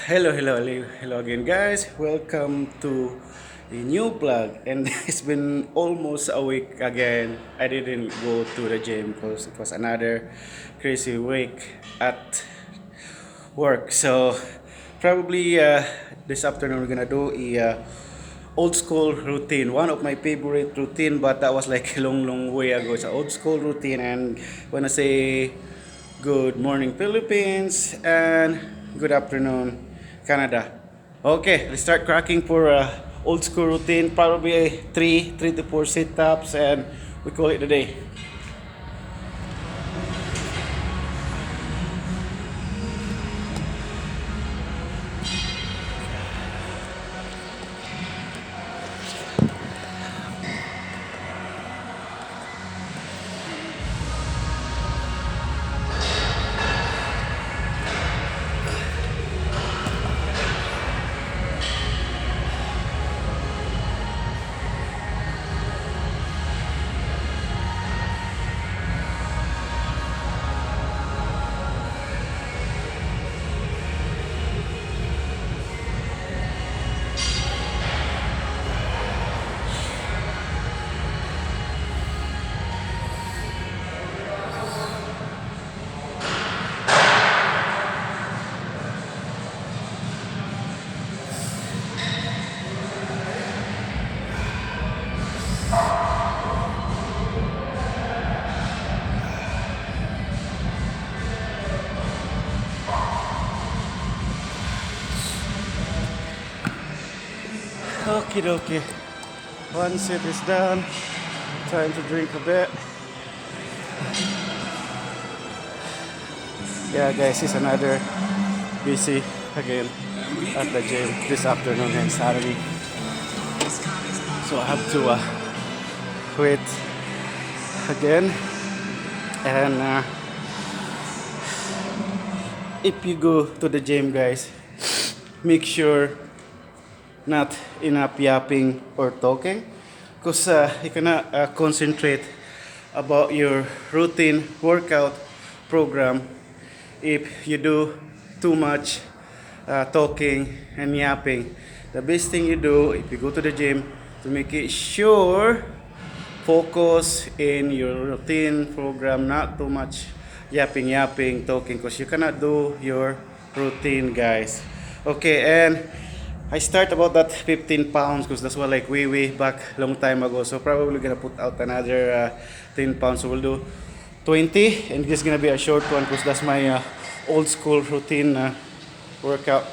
Hello again, guys. Welcome to a new vlog. And it's been almost a week again. I didn't go to the gym because it was another crazy week at work. So probably this afternoon we're gonna do a old school routine. One of my favorite routine, but that was like a long way ago. It's an old school routine, and wanna say good morning Philippines and good afternoon Canada. Okay, let's start cracking for old school routine. Probably three to four sit-ups, and we call it a day. Okay, okay. One sit is done. Time to drink a bit. Yeah, guys, it's another busy again at the gym this afternoon and Saturday. So I have to wait again. And if you go to the gym, guys, make sure not enough yapping or talking, because you cannot concentrate about your routine workout program if you do too much talking and yapping. The best thing you do if you go to the gym to make it sure focus in your routine program, not too much yapping, talking, because you cannot do your routine, guys. Okay, and I start about that 15 pounds because that's what like way back long time ago. So probably gonna put out another 10 pounds. So we'll do 20, and this is gonna be a short one because that's my old school routine workout.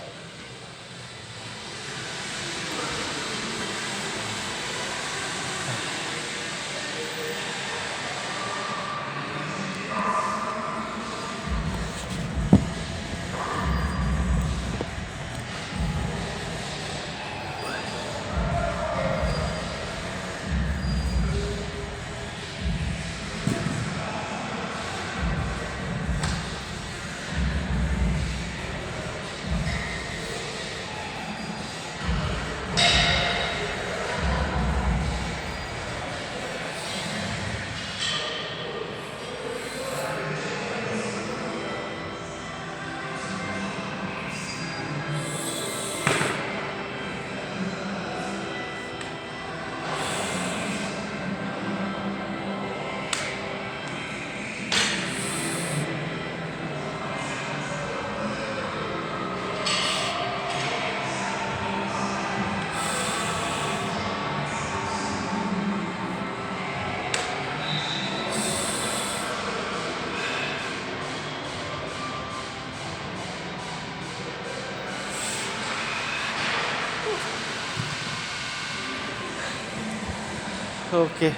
Okay,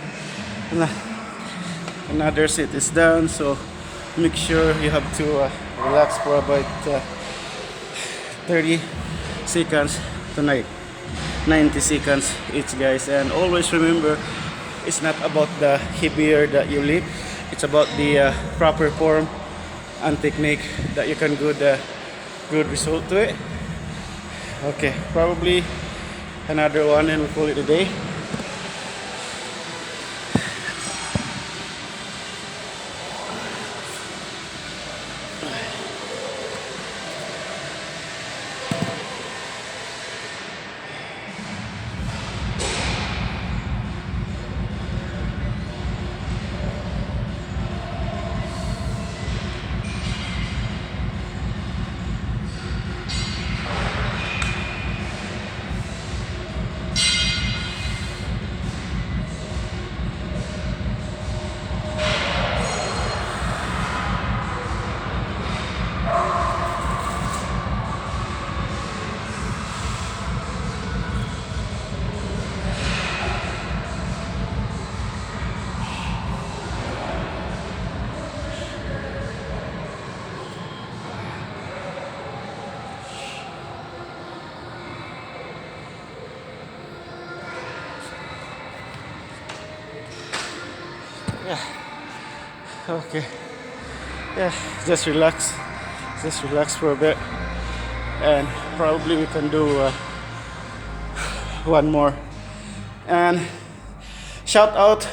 another sit is done. So make sure you have to relax for about 30 seconds tonight. 90 seconds each, guys, and always remember it's not about the heavier that you lift, it's about the proper form and technique that you can get good result to it. Okay, probably another one and we'll call it a day. Okay. Yeah, just relax. Just relax for a bit. And probably we can do one more. And shout out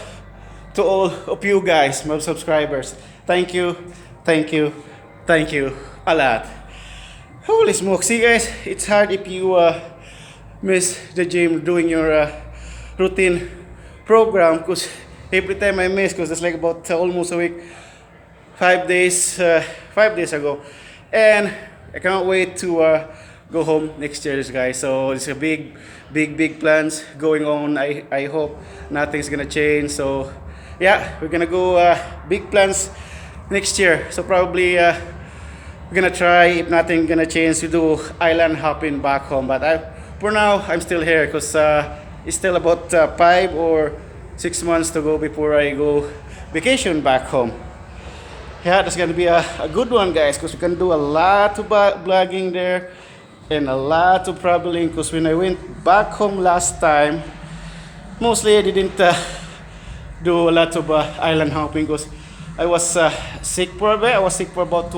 to all of you guys, my subscribers. Thank you, thank you, thank you a lot. Holy smoke. See guys, it's hard if you miss the gym doing your routine program, because every time I miss, because it's like about almost a week, 5 days, 5 days ago, and I can't wait to go home next year, guys. So it's a big plans going on. I hope nothing's gonna change. So yeah, we're gonna go big plans next year. So probably we're gonna try, if nothing gonna change, to do island hopping back home. But for now, I'm still here because it's still about 5 or 6 months to go before I go vacation back home. Yeah, that's gonna be a good one, guys, because we can do a lot of vlogging there and a lot of traveling. Because when I went back home last time, mostly I didn't do a lot of island hopping because I was sick for a bit. I was sick for about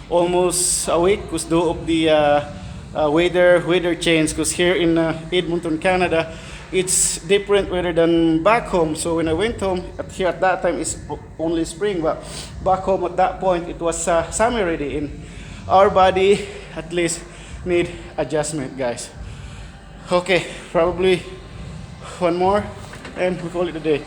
almost a week because of the weather change. Because here in Edmonton, Canada, it's different weather than back home. So when I went home, here at that time it's only spring, but back home at that point it was summer already. In our body, at least, need adjustment, guys. Okay, probably one more, and we call it a day.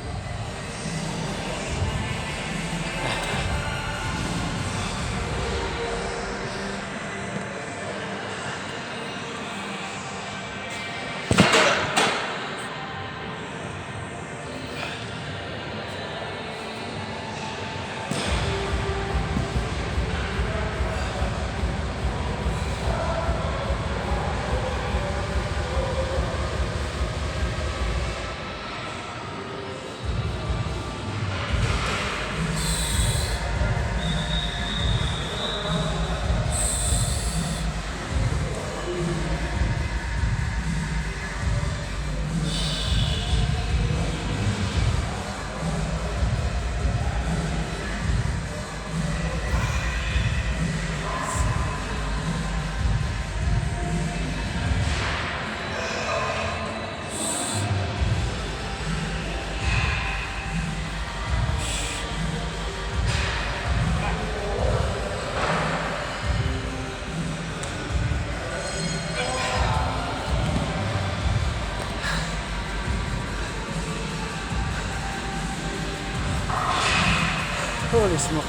Holy smoke.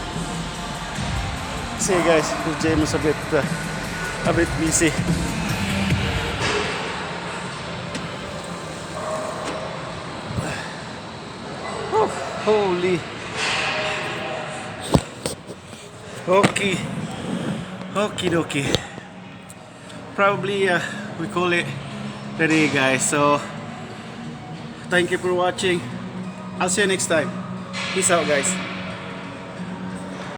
See guys, the gym is a bit busy. Oh, holy. Okay. Okie dokie. Probably we call it the day, guys. So thank you for watching. I'll see you next time. Peace out, guys.